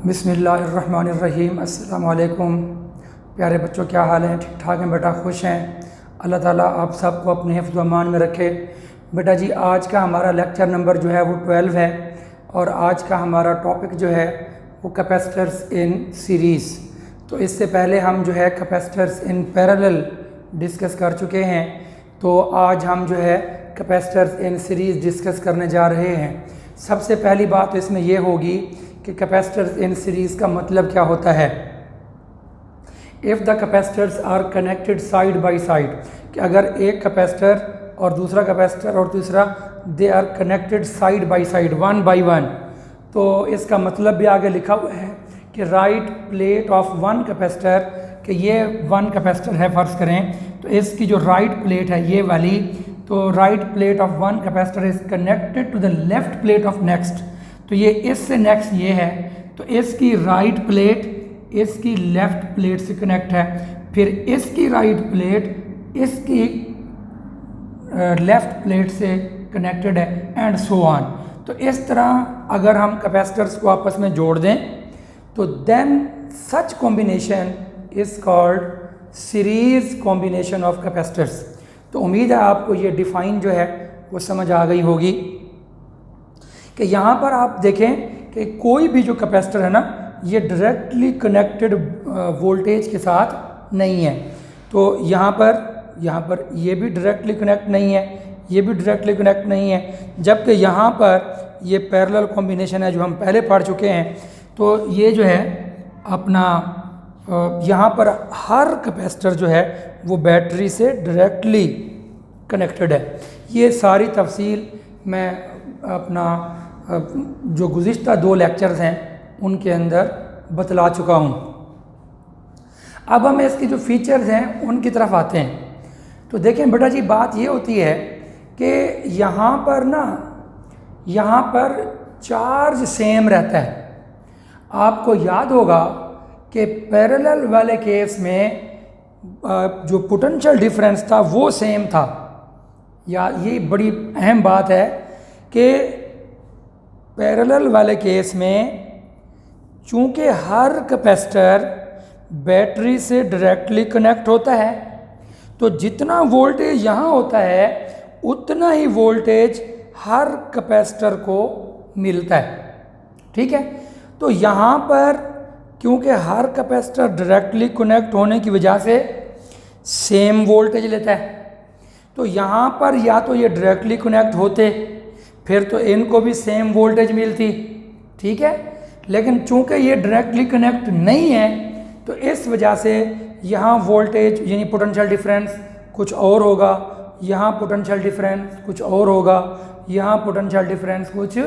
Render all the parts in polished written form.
बिस्मिल्लाहिर्रहमानिर्रहीम। अस्सलाम वालेकुम। प्यारे बच्चों, क्या हाल हैं? ठीक ठाक हैं बेटा? खुश हैं? अल्लाह ताला आप सबको अपने हिफ्ज़ व अमान में रखे। बेटा जी, आज का हमारा लेक्चर नंबर जो है वो 12 है और आज का हमारा टॉपिक जो है वो कैपेसिटर्स इन सीरीज़। तो इससे पहले हम जो है कैपेसिटर्स इन पैरेलल डिस्कस कर चुके हैं, तो आज हम जो है कैपेसिटर्स इन सीरीज़ डिस्कस करने जा रहे हैं। सबसे पहली बात तो इसमें यह होगी कि कैपेसिटर्स इन सीरीज़ का मतलब क्या होता है। If the capacitors are connected side by side, कि अगर एक कैपेसिटर और दूसरा कैपेसिटर और तीसरा they are connected side by side, one by one, तो इसका मतलब भी आगे लिखा हुआ है कि right plate of one capacitor, कि ये वन कैपेसिटर है फ़र्ज़ करें, तो इसकी जो राइट प्लेट है ये वाली, तो right plate of one capacitor is connected to the left plate of next. तो ये इससे नेक्स्ट ये है, तो इसकी राइट प्लेट इसकी लेफ़्ट प्लेट से कनेक्ट है, फिर इसकी राइट प्लेट इसकी लेफ़्ट प्लेट से कनेक्टेड है, एंड सो ऑन। तो इस तरह अगर हम कैपेसिटर्स को आपस में जोड़ दें तो then such combination is called series combination of capacitors. तो उम्मीद है आपको ये डिफ़ाइन जो है वो समझ आ गई होगी कि यहाँ पर आप देखें कि कोई भी जो कैपेसिटर है ना, ये डायरेक्टली कनेक्टेड वोल्टेज के साथ नहीं है। तो यहाँ पर ये भी डायरेक्टली कनेक्ट नहीं है, ये भी डायरेक्टली कनेक्ट नहीं है, जबकि यहाँ पर ये पैरेलल कॉम्बिनेशन है जो हम पहले पढ़ चुके हैं। तो ये जो है अपना यहाँ पर हर कैपेसिटर जो है वो बैटरी से डायरेक्टली कनेक्टेड है। ये सारी तफसील मैं अपना जो गुज़िश्ता 2 लेक्चर्स हैं उनके अंदर बतला चुका हूँ। अब हम इसकी जो फीचर्स हैं उनकी तरफ आते हैं। तो देखें बेटा जी, बात ये होती है कि यहाँ पर चार्ज सेम रहता है। आपको याद होगा कि पैरेलल वाले केस में जो पोटेंशियल डिफरेंस था वो सेम था। या ये बड़ी अहम बात है कि पैरेलल वाले केस में चूँकि हर कैपेसिटर बैटरी से डायरेक्टली कनेक्ट होता है, तो जितना वोल्टेज यहाँ होता है उतना ही वोल्टेज हर कैपेसिटर को मिलता है। ठीक है, तो यहाँ पर क्योंकि हर कैपेसिटर डायरेक्टली कनेक्ट होने की वजह से सेम वोल्टेज लेता है, तो यहाँ पर या तो ये डायरेक्टली कनेक्ट होते फिर तो इनको भी सेम वोल्टेज मिलती। ठीक है, लेकिन चूंकि ये डायरेक्टली कनेक्ट नहीं है तो इस वजह से यहाँ वोल्टेज यानी पोटेंशियल डिफरेंस कुछ और होगा, यहाँ पोटेंशियल डिफरेंस कुछ और होगा, यहाँ पोटेंशियल डिफरेंस कुछ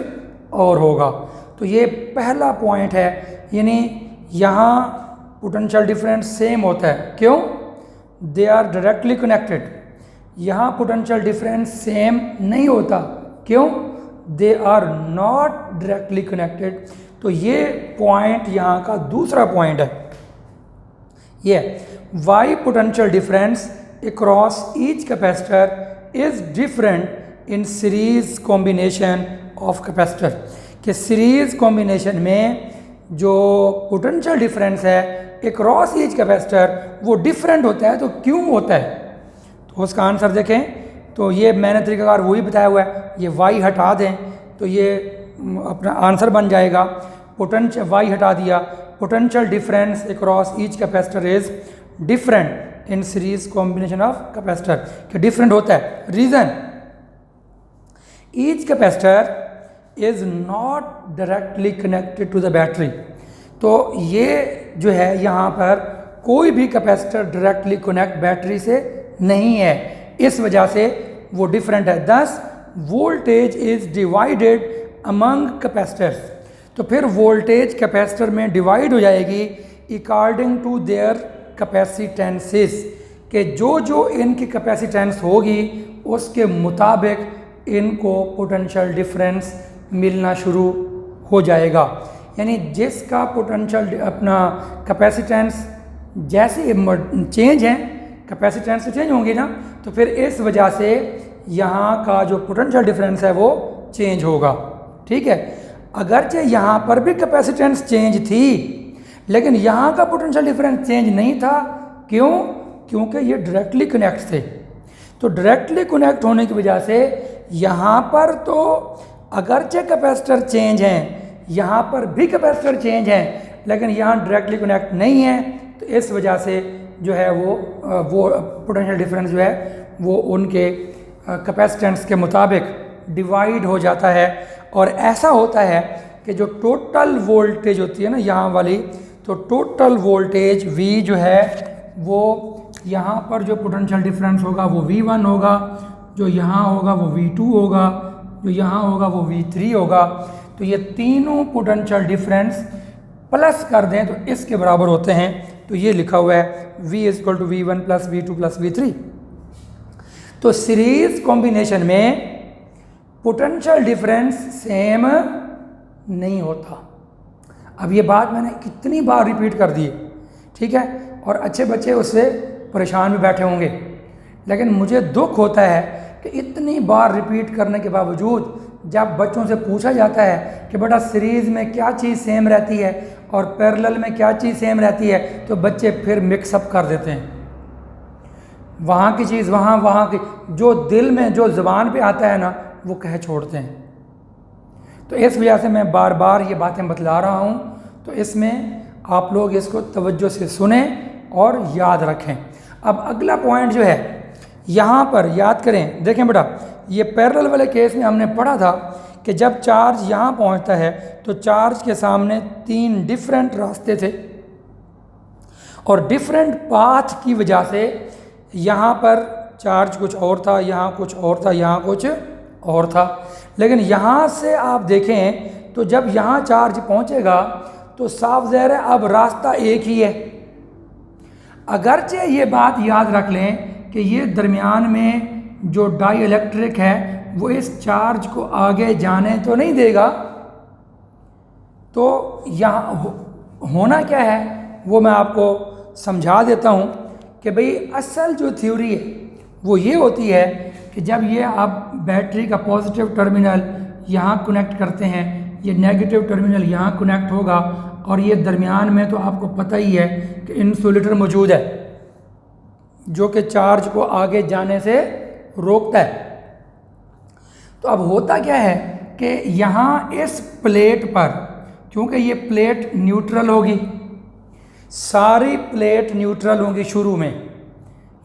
और होगा। तो ये पहला पॉइंट है, यानी यहाँ पोटेंशियल डिफरेंस सेम होता है। क्यों? They are directly connected. यहाँ पोटेंशियल डिफरेंस सेम नहीं होता। क्यों? They are not directly connected. तो ये पॉइंट यहाँ का दूसरा पॉइंट है। ये why potential difference across each capacitor is different in series combination of capacitor, कि सीरीज कॉम्बिनेशन में जो पोटेंशियल डिफरेंस है अक्रॉस ईच कैपेसिटर वो डिफरेंट होता है। तो क्यों होता है? तो उसका आंसर देखें, तो ये मैंने तरीकाकार वही बताया हुआ है। ये y हटा दें तो ये अपना आंसर बन जाएगा। पोटेंशियल y हटा दिया, potential difference across each capacitor is different in series combination of capacitor, कि डिफरेंट होता है। Reason, each capacitor is not directly connected to the battery. तो ये जो है यहाँ पर कोई भी कैपेसिटर डायरेक्टली कनेक्ट बैटरी से नहीं है, इस वजह से वो डिफरेंट है। दस voltage is divided among capacitors. तो फिर वोल्टेज कैपेसिटर में डिवाइड हो जाएगी अकॉर्डिंग टू देयर कैपेसिटेंसेस, कि जो इनकी कैपेसिटेंस होगी उसके मुताबिक इनको पोटेंशियल डिफरेंस मिलना शुरू हो जाएगा। यानी जिसका पोटेंशियल अपना कैपेसिटेंस जैसे चेंज है, कैपेसिटेंस से चेंज होंगी ना, तो फिर इस वजह से यहाँ का जो पोटेंशियल डिफरेंस है वो चेंज होगा। ठीक है, अगरचे यहाँ पर भी कैपेसिटेंस चेंज थी, लेकिन यहाँ का पोटेंशियल डिफरेंस चेंज नहीं था। क्यों? क्योंकि ये डायरेक्टली कनेक्ट थे। तो डायरेक्टली कनेक्ट होने की वजह से यहाँ पर तो अगरचे कैपेसिटर चेंज हैं, यहाँ पर भी कैपेसिटर चेंज हैं, लेकिन यहाँ डायरेक्टली कनेक्ट नहीं है। तो इस वजह से जो है वो पोटेंशियल डिफरेंस जो है वो उनके कैपेसिटेंस के मुताबिक डिवाइड हो जाता है। और ऐसा होता है कि जो टोटल वोल्टेज होती है ना यहाँ वाली, तो टोटल वोल्टेज V जो है वो यहाँ पर जो पोटेंशियल डिफरेंस होगा वो V1 होगा, जो यहाँ होगा वो V2 होगा, जो यहाँ होगा वो V3 होगा। तो ये तीनों पोटेंशियल डिफरेंस प्लस कर दें तो इसके बराबर होते हैं। तो ये लिखा हुआ है V = V1 + V2 + V3। तो सीरीज कॉम्बिनेशन में पोटेंशियल डिफरेंस सेम नहीं होता। अब ये बात मैंने कितनी बार रिपीट कर दी, ठीक है, और अच्छे बच्चे उससे परेशान भी बैठे होंगे, लेकिन मुझे दुख होता है कि इतनी बार रिपीट करने के बावजूद जब बच्चों से पूछा जाता है कि बेटा सीरीज़ में क्या चीज़ सेम रहती है और पैरेलल में क्या चीज़ सेम रहती है, तो बच्चे फिर मिक्सअप कर देते हैं। वहाँ की चीज़ वहाँ, वहाँ की जो दिल में जो ज़ुबान पे आता है ना वो कह छोड़ते हैं। तो इस वजह से मैं बार बार ये बातें बतला रहा हूँ। तो इसमें आप लोग इसको तवज्जो से सुने और याद रखें। अब अगला पॉइंट जो है यहाँ पर याद करें। देखें बेटा, ये पैरेलल वाले केस में हमने पढ़ा था कि जब चार्ज यहाँ पहुँचता है तो चार्ज के सामने 3 डिफरेंट रास्ते थे और डिफरेंट पाथ की वजह से यहाँ पर चार्ज कुछ और था, यहाँ कुछ और था, यहाँ कुछ और था। लेकिन यहाँ से आप देखें तो जब यहाँ चार्ज पहुँचेगा तो साफ ज़ाहिर है अब रास्ता एक ही है। अगरचे ये बात याद रख लें कि ये दरमियान में जो डाई इलेक्ट्रिक है वो इस चार्ज को आगे जाने तो नहीं देगा। तो यहाँ होना क्या है वो मैं आपको समझा देता हूँ कि भाई असल जो थ्योरी है वो ये होती है कि जब ये आप बैटरी का पॉजिटिव टर्मिनल यहाँ कनेक्ट करते हैं, ये नेगेटिव टर्मिनल यहाँ कनेक्ट होगा और ये दरमियान में तो आपको पता ही है कि इंसुलेटर मौजूद है जो कि चार्ज को आगे जाने से रोकता है। तो अब होता क्या है कि यहाँ इस प्लेट पर, क्योंकि ये प्लेट न्यूट्रल होगी, सारी प्लेट न्यूट्रल होंगी शुरू में,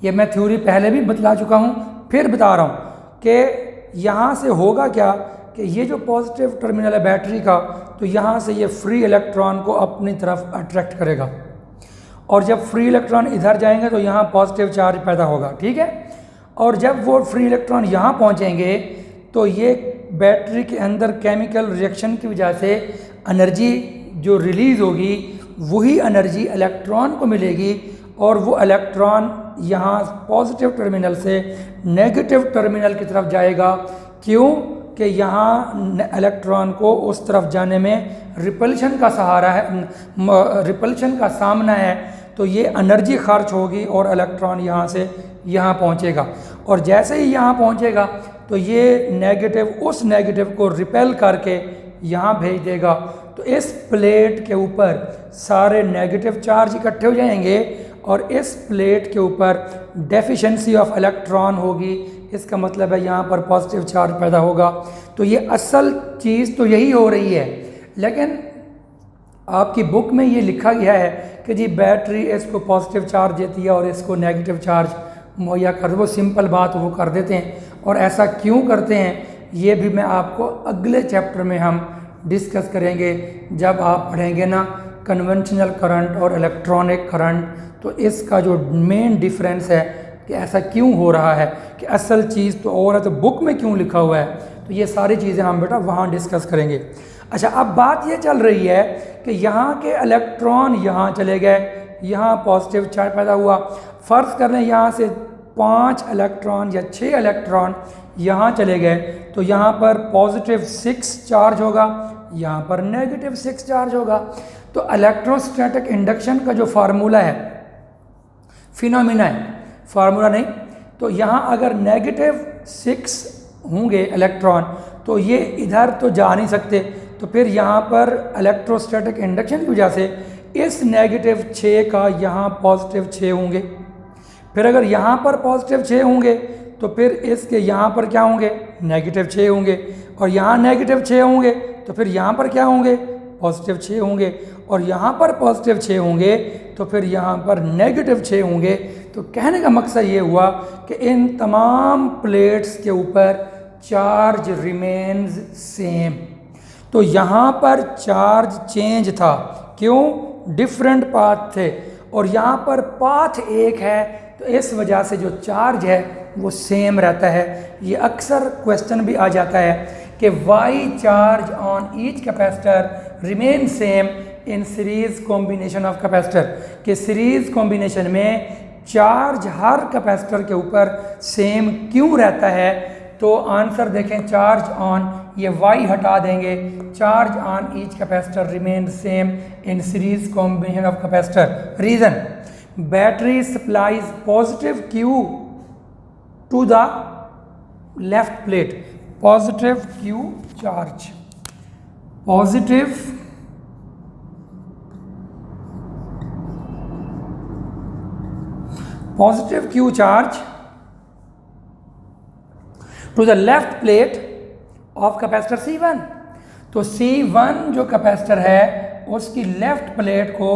ये मैं थ्योरी पहले भी बतला चुका हूँ, फिर बता रहा हूँ कि यहाँ से होगा क्या कि ये जो पॉजिटिव टर्मिनल है बैटरी का, तो यहाँ से ये फ्री इलेक्ट्रॉन को अपनी तरफ अट्रैक्ट करेगा और जब फ्री इलेक्ट्रॉन इधर जाएंगे तो यहाँ पॉजिटिव चार्ज पैदा होगा, ठीक है। और जब वो फ्री इलेक्ट्रॉन यहाँ पहुँचेंगे तो ये बैटरी के अंदर केमिकल रिएक्शन की वजह से एनर्जी जो रिलीज़ होगी वही एनर्जी इलेक्ट्रॉन को मिलेगी और वो इलेक्ट्रॉन यहाँ पॉजिटिव टर्मिनल से नेगेटिव टर्मिनल की तरफ जाएगा। क्यों? कि यहाँ इलेक्ट्रॉन को उस तरफ जाने में रिपल्शन का सहारा है, रिपल्शन का सामना है, तो ये एनर्जी खर्च होगी और इलेक्ट्रॉन यहाँ से यहाँ पहुँचेगा और जैसे ही यहाँ पहुँचेगा तो ये नेगेटिव उस नेगेटिव को रिपेल करके यहाँ भेज देगा। तो इस प्लेट के ऊपर सारे नेगेटिव चार्ज इकट्ठे हो जाएंगे और इस प्लेट के ऊपर डेफिशिएंसी ऑफ इलेक्ट्रॉन होगी। इसका मतलब है यहाँ पर पॉजिटिव चार्ज पैदा होगा। तो ये असल चीज़ तो यही हो रही है, लेकिन आपकी बुक में ये लिखा गया है कि जी बैटरी इसको पॉजिटिव चार्ज देती है और इसको नेगेटिव चार्ज मुहैया कर, वो सिंपल बात वो कर देते हैं। और ऐसा क्यों करते हैं ये भी मैं आपको अगले चैप्टर में हम डिस्कस करेंगे जब आप पढ़ेंगे ना कन्वेंशनल करंट और इलेक्ट्रॉनिक करंट। तो इसका जो मेन डिफरेंस है कि ऐसा क्यों हो रहा है, कि असल चीज़ तो और है तो बुक में क्यों लिखा हुआ है, तो ये सारी चीज़ें हम बेटा वहाँ डिस्कस करेंगे। अच्छा, अब बात ये चल रही है कि यहाँ के इलेक्ट्रॉन यहाँ चले गए, यहाँ पॉजिटिव चार्ज पैदा हुआ। फ़र्ज़ कर लें यहाँ से 5 इलेक्ट्रॉन या 6 इलेक्ट्रॉन यहाँ चले गए, तो यहाँ पर पॉजिटिव 6 चार्ज होगा, यहाँ पर नेगेटिव 6 चार्ज होगा। तो इलेक्ट्रोस्टैटिक इंडक्शन का जो फार्मूला है, फिनोमिना है, फार्मूला नहीं, तो यहाँ अगर नेगेटिव 6 होंगे इलेक्ट्रॉन तो ये इधर तो जा नहीं सकते, तो फिर यहाँ पर इलेक्ट्रोस्टैटिक इंडक्शन की वजह से इस नेगेटिव 6 का यहाँ पॉजिटिव 6 होंगे। फिर अगर यहाँ पर पॉजिटिव 6 होंगे तो फिर इसके यहाँ पर क्या होंगे, नेगेटिव 6 होंगे, और यहाँ नेगेटिव 6 होंगे तो फिर यहाँ पर क्या होंगे, पॉजिटिव 6 होंगे, और यहाँ पर पॉजिटिव 6 होंगे तो फिर यहाँ पर नेगेटिव 6 होंगे। तो कहने का मकसद ये हुआ कि इन तमाम प्लेट्स के ऊपर चार्ज रिमेन्स सेम। तो यहाँ पर चार्ज चेंज था, क्यों, डिफरेंट पाथ थे, और यहाँ पर पाथ एक है, तो इस वजह से जो चार्ज है वो सेम रहता है। ये अक्सर क्वेश्चन भी आ जाता है कि why charge on each capacitor remain same in series combination of capacitor, कि सीरीज कॉम्बिनेशन में चार्ज हर कैपेसिटर के ऊपर सेम क्यों रहता है। तो आंसर देखें, चार्ज ऑन, ये वाई हटा देंगे, charge on each capacitor remain same in series combination of capacitor. Reason, battery supplies positive Q to the left plate, positive Q charge, positive Q charge to the left plate of capacitor C1। तो C1 जो capacitor है उसकी left plate को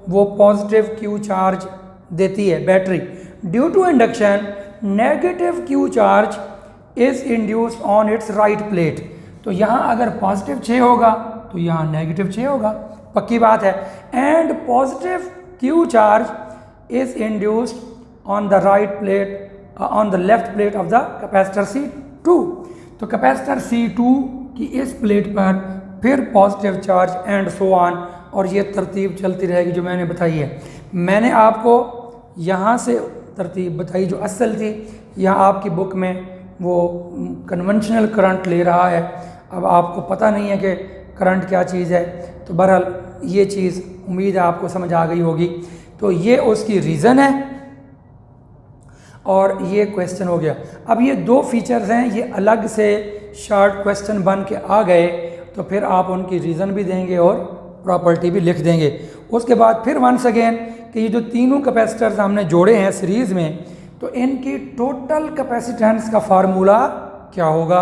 वो positive Q charge देती है battery. Due to induction negative Q charge is induced on its right plate. तो यहाँ अगर पॉजिटिव 6 होगा तो यहाँ नेगेटिव 6 होगा, पक्की बात है। And positive Q charge is induced on the right plate, on the left plate of the capacitor C2। तो कैपेसिटर C2 की इस प्लेट पर फिर positive charge and so on, और ये तरतीब चलती रहेगी जो मैंने बताई है। मैंने आपको यहाँ से तरतीब बताई जो असल थी, यहाँ आपकी बुक में वो कन्वेंशनल करंट ले रहा है। अब आपको पता नहीं है कि करंट क्या चीज़ है, तो बहरहाल ये चीज़ उम्मीद है आपको समझ आ गई होगी। तो ये उसकी रीज़न है और ये क्वेश्चन हो गया। अब ये दो फीचर्स हैं, ये अलग से शॉर्ट क्वेश्चन बन के आ गए, तो फिर आप उनकी रीज़न भी देंगे और प्रॉपर्टी भी लिख देंगे। उसके बाद फिर वंस अगेन कि ये जो तीनों कैपेसिटर्स हमने जोड़े हैं सीरीज़ में, तो इनकी टोटल कैपेसिटेंस का फार्मूला क्या होगा।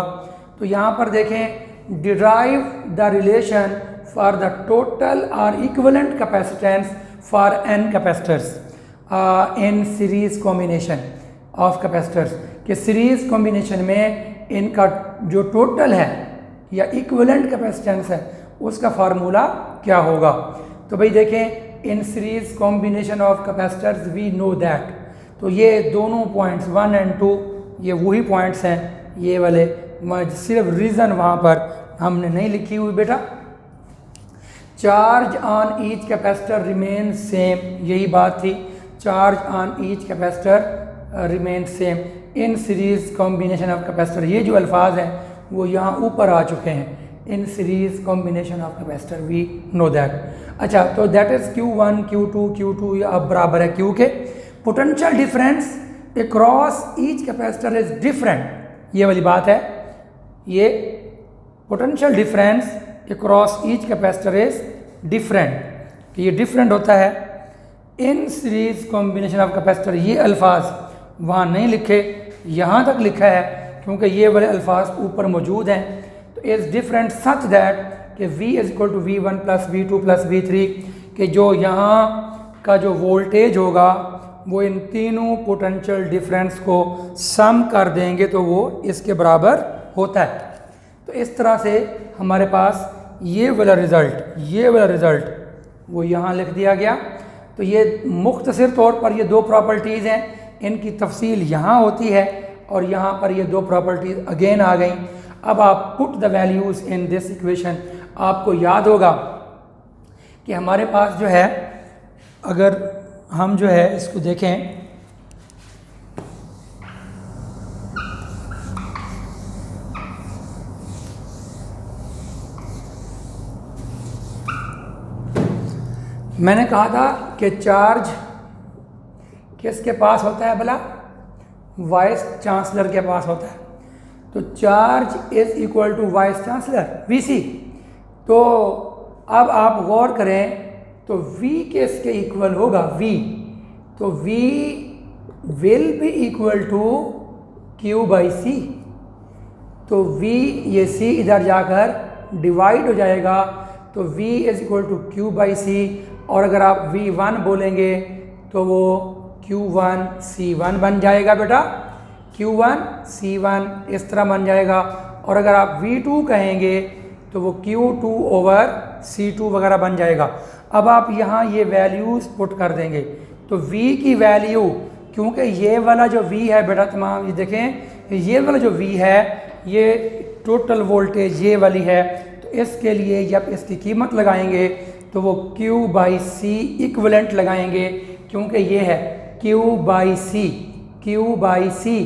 तो यहाँ पर देखें, derive the relation for the total और equivalent capacitance for n capacitors in series combination of capacitors, कि सीरीज़ कॉम्बिनेशन में इनका जो टोटल है या इक्विवेलेंट कैपेसिटेंस है उसका फार्मूला क्या होगा। तो भाई देखें, in series combination of capacitors we know that, तो ये दोनों पॉइंट्स 1 और 2 ये वही पॉइंट्स हैं, ये वाले, सिर्फ रीज़न वहाँ पर हमने नहीं लिखी हुई बेटा। Charge on each capacitor remain same, यही बात थी, charge on each capacitor remain same in series combination of capacitor. ये जो अल्फाज हैं वो यहाँ ऊपर आ चुके हैं, in series combination of capacitor we know that. अच्छा, तो that is Q1 Q2 Q2 ये अब बराबर है Q के। Potential difference across each capacitor is different, ये वाली बात है, ये potential difference across each capacitor is different, ये डिफरेंट होता है इन सीरीज़ कॉम्बिनेशन ऑफ कैपेसिटर। ये अल्फाज वहाँ नहीं लिखे, यहाँ तक लिखा है क्योंकि ये वाले अल्फाज ऊपर मौजूद हैं। तो इज़ डिफरेंट सच दैट कि V is equal to V1 plus V2 plus V3, कि जो यहाँ का जो वोल्टेज होगा वो इन तीनों पोटेंशियल डिफरेंस को सम कर देंगे तो वो इसके बराबर होता है। तो इस तरह से हमारे पास ये वाला रिज़ल्ट वो यहाँ लिख दिया गया। तो ये मुख्तसर तौर पर ये दो प्रॉपर्टीज़ हैं, इनकी तफसील यहाँ होती है और यहाँ पर ये दो प्रॉपर्टीज़ अगेन आ गई। अब आप put the values in this equation. आपको याद होगा कि हमारे पास जो है, अगर हम जो है इसको देखें, मैंने कहा था कि चार्ज किसके पास होता है भला, वाइस चांसलर के पास होता है। तो charge is equal to vice chancellor VC। तो अब आप गौर करें तो V किसके इक्वल होगा, V, तो V will be equal to Q by C। तो V, ये C इधर जाकर डिवाइड हो जाएगा, तो V is equal to Q by C। और अगर आप V1 बोलेंगे तो वो Q1 C1 बन जाएगा बेटा, Q1 C1 इस तरह बन जाएगा। और अगर आप V2 कहेंगे तो वो Q2 ओवर C2 वगैरह बन जाएगा। अब आप यहाँ ये वैल्यूज़ पुट कर देंगे तो V की वैल्यू, क्योंकि ये वाला जो V है बेटा तमाम, ये देखें ये वाला जो V है ये टोटल वोल्टेज ये वाली है, तो इसके लिए जब इसकी कीमत लगाएंगे तो वो Q बाई C इक्वलेंट लगाएंगे, क्योंकि ये है Q बाई C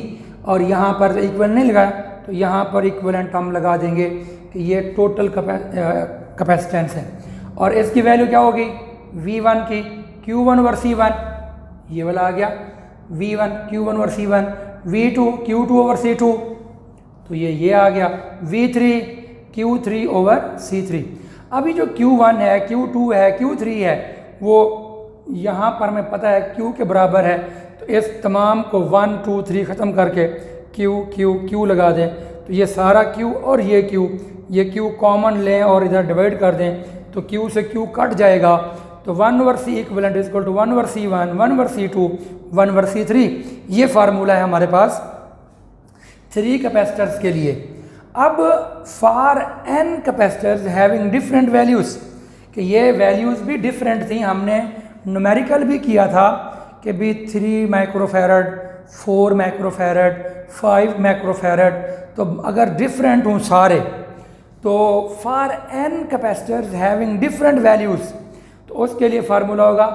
और यहाँ पर इक्वल नहीं लगाया तो यहाँ पर इक्वलेंट हम लगा देंगे कि ये टोटल कैपेसिटेंस है। और इसकी वैल्यू क्या होगी V1 की, Q1 ओवर C1, ये वाला आ गया V1 Q1 over C1, V2 Q2 over C2, तो ये आ गया V3 Q3 ओवर C3। अभी जो Q1 है, Q2 है, Q3 है, वो यहाँ पर हमें पता है Q के बराबर है, तो इस तमाम को 1 2 3 ख़त्म करके Q लगा दें, तो ये सारा Q और ये Q कॉमन लें और इधर डिवाइड कर दें, तो Q से Q कट जाएगा, तो 1 over C equivalent is equal to 1 over C1, 1 over C2, 1 over C3। ये फार्मूला है हमारे पास 3 कैपेसिटर्स के लिए। अब for n capacitors having different values, कि ये वैल्यूज़ भी डिफरेंट थी, हमने न्यूमेरिकल भी किया था कि भी 3 माइक्रोफैरड, 4 माइक्रोफैरड, 5 माइक्रोफैरड, तो अगर डिफरेंट हों सारे, तो for n capacitors having different values, तो उसके लिए फार्मूला होगा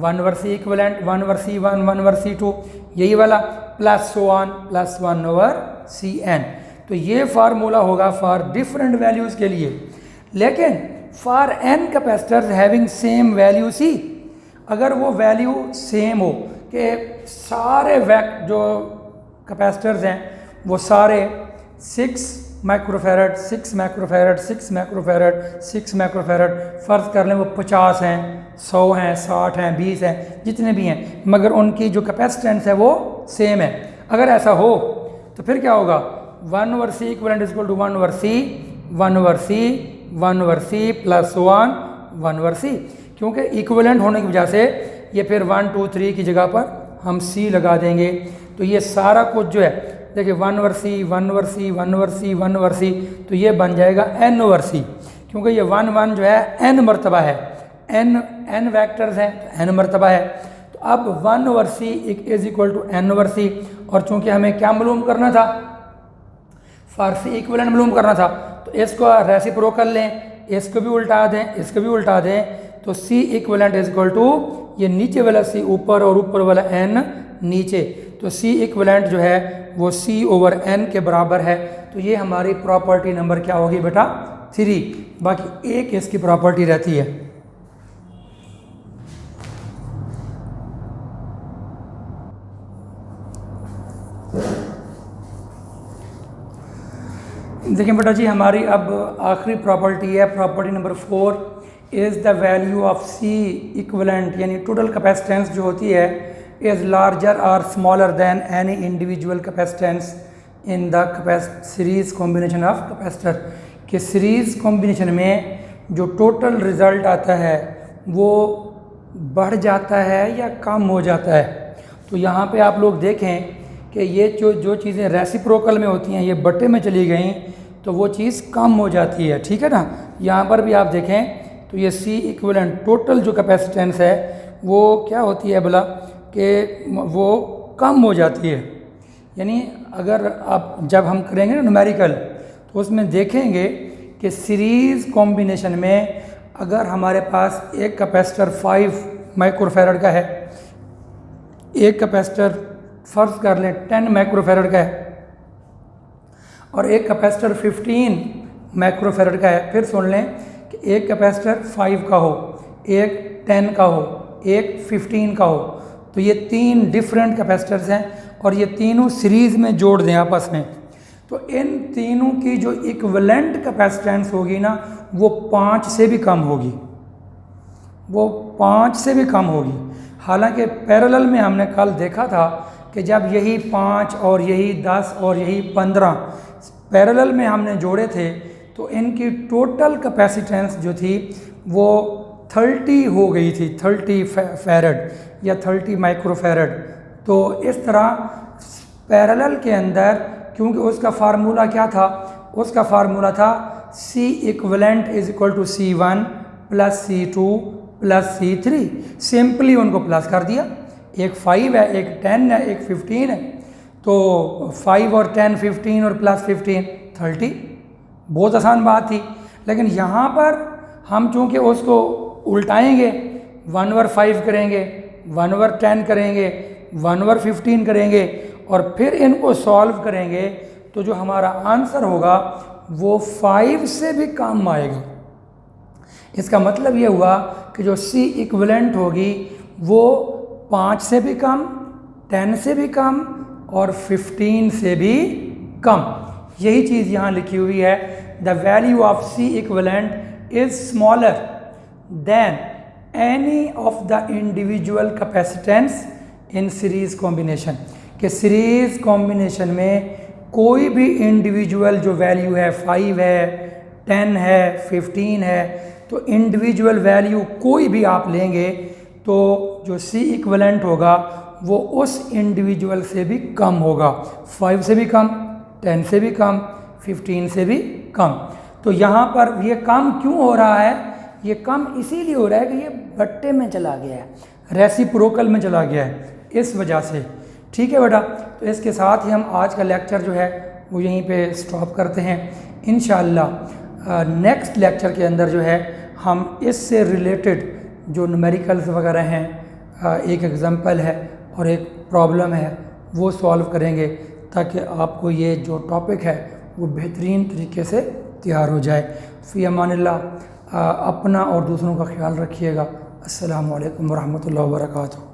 1 over C equivalent, 1 over C1, 1 over C2, यही वाला प्लस 1 ओवर Cn। तो ये फार्मूला होगा फॉर डिफरेंट वैल्यूज़ के लिए। लेकिन for n capacitors having same value C, अगर वो वैल्यू सेम हो कि सारे जो कैपेसिटर्स हैं वो सारे 6 माइक्रोफैरड, 6 माइक्रोफैरड, 6 माइक्रोफैरड, 6 माइक्रोफैरड, फ़र्ज़ कर लें वो 50 हैं, 100 हैं, 60 हैं, 20 हैं, जितने भी हैं, मगर उनकी जो कैपेसिटेंस है वो सेम है। अगर ऐसा हो तो फिर क्या होगा, 1 over C equivalent is equal to 1 over C, 1 over C, 1 over C plus 1 over C, क्योंकि इक्वलेंट होने की वजह से ये फिर 1 2 3 की जगह पर हम C लगा देंगे, तो ये सारा कुछ जो है देखिए 1 over C, 1 over C, 1 over C, 1 over C, तो ये बन जाएगा n ओवर C, क्योंकि ये 1 जो है n मरतबा है, n वैक्टर्स हैं तो n मरतबा है। तो अब 1 over C is equal to n over C, और चूंकि हमें क्या मालूम करना था, फॉर C इक्वलेंट मालूम करना था, तो इसको रेसिप्रोकल लें, इसको भी उल्टा दें, इसको भी उल्टा दें, तो C equivalent is equal to ये नीचे वाला C ऊपर और ऊपर वाला n नीचे, तो C इक्वलेंट जो है वो C ओवर n के बराबर है। तो ये हमारी प्रॉपर्टी नंबर क्या होगी बेटा 3, बाकी एक इसकी प्रॉपर्टी रहती है। देखिए बेटा जी, हमारी अब आखिरी प्रॉपर्टी है, property number 4 is the value of C equivalent, यानी टोटल कैपेसिटेंस जो होती है इज़ लार्जर और smaller than any individual capacitance in the series combination of capacitor, कि सीरीज़ कॉम्बिनेशन में जो टोटल रिज़ल्ट आता है वो बढ़ जाता है या कम हो जाता है। तो यहाँ पे आप लोग देखें कि ये जो चीज़ें रेसिप्रोकल में होती हैं ये बट्टे में चली गई तो वो चीज़ कम हो जाती है, ठीक है ना। यहाँ पर भी आप देखें तो ये C इक्विवेलेंट टोटल जो कैपेसिटेंस है वो क्या होती है बोला कि वो कम हो जाती है। यानी अगर आप जब हम करेंगे ना न्यूमेरिकल तो उसमें देखेंगे कि सीरीज़ कॉम्बिनेशन में अगर हमारे पास एक कैपेसिटर 5 माइक्रोफैरड का है, एक कैपेसिटर फ़र्ज़ कर लें 10 माइक्रोफैरड का है और एक कैपेसिटर 15 माइक्रोफैरड का है, फिर सुन लें कि एक कैपेसिटर 5 का हो, एक 10 का हो, एक 15 का हो, तो ये 3 डिफरेंट कैपेसिटर्स हैं और ये तीनों सीरीज़ में जोड़ दें आपस में, तो इन तीनों की जो इक्विवेलेंट कैपेसिटेंस होगी ना वो 5 से भी कम होगी, वो 5 से भी कम होगी। हालांकि पैरेलल में हमने कल देखा था कि जब यही 5 और यही 10 और यही 15 पैरेलल में हमने जोड़े थे तो इनकी टोटल कैपेसिटेंस जो थी वो 30 हो गई थी, 30 फैरड या 30 माइक्रोफैरड। तो इस तरह पैरेलल के अंदर, क्योंकि उसका फार्मूला क्या था, उसका फार्मूला था C equivalent is equal to C1 plus C2 plus C3। Simply उनको प्लस कर दिया, एक 5 है, एक 10 है, एक 15 है, तो 5 और 10 15 और प्लस 15 30। बहुत आसान बात थी। लेकिन यहाँ पर हम चूँकि उसको उल्टाएंगे, 1 ओवर 5 करेंगे, 1 ओवर 10 करेंगे, 1 ओवर 15 करेंगे और फिर इनको सॉल्व करेंगे तो जो हमारा आंसर होगा वो 5 से भी कम आएगा। इसका मतलब ये हुआ कि जो C इक्विवेलेंट होगी वो 5 से भी कम, 10 से भी कम और 15 से भी कम। यही चीज़ यहाँ लिखी हुई है, the value of C equivalent is smaller than any of the individual capacitance in series combination. कि सीरीज कॉम्बिनेशन में कोई भी इंडिविजुअल जो वैल्यू है, 5 है, 10 है, 15 है, तो इंडिविजुअल वैल्यू कोई भी आप लेंगे तो जो C इक्विवेलेंट होगा वो उस इंडिविजुअल से भी कम होगा, 5 से भी कम, 10 से भी कम, 15 से भी कम। तो यहाँ पर ये कम क्यों हो रहा है? ये कम इसीलिए हो रहा है कि ये बट्टे में चला गया है, रेसिप्रोकल में चला गया है, इस वजह से। ठीक है बेटा, तो इसके साथ ही हम आज का लेक्चर जो है वो यहीं पे स्टॉप करते हैं। इंशाअल्लाह नेक्स्ट लेक्चर के अंदर जो है हम इससे रिलेटेड जो न्यूमेरिकल्स वगैरह हैं, एक एग्जांपल है और एक प्रॉब्लम है, वो सॉल्व करेंगे ताकि आपको ये जो टॉपिक है वो बेहतरीन तरीके से तैयार हो जाए। फ़ी अमानिल्लाह, अपना और दूसरों का ख्याल रखिएगा। अस्सलामु अलैकुम वरहमतुल्लाहि वबरकातुहू।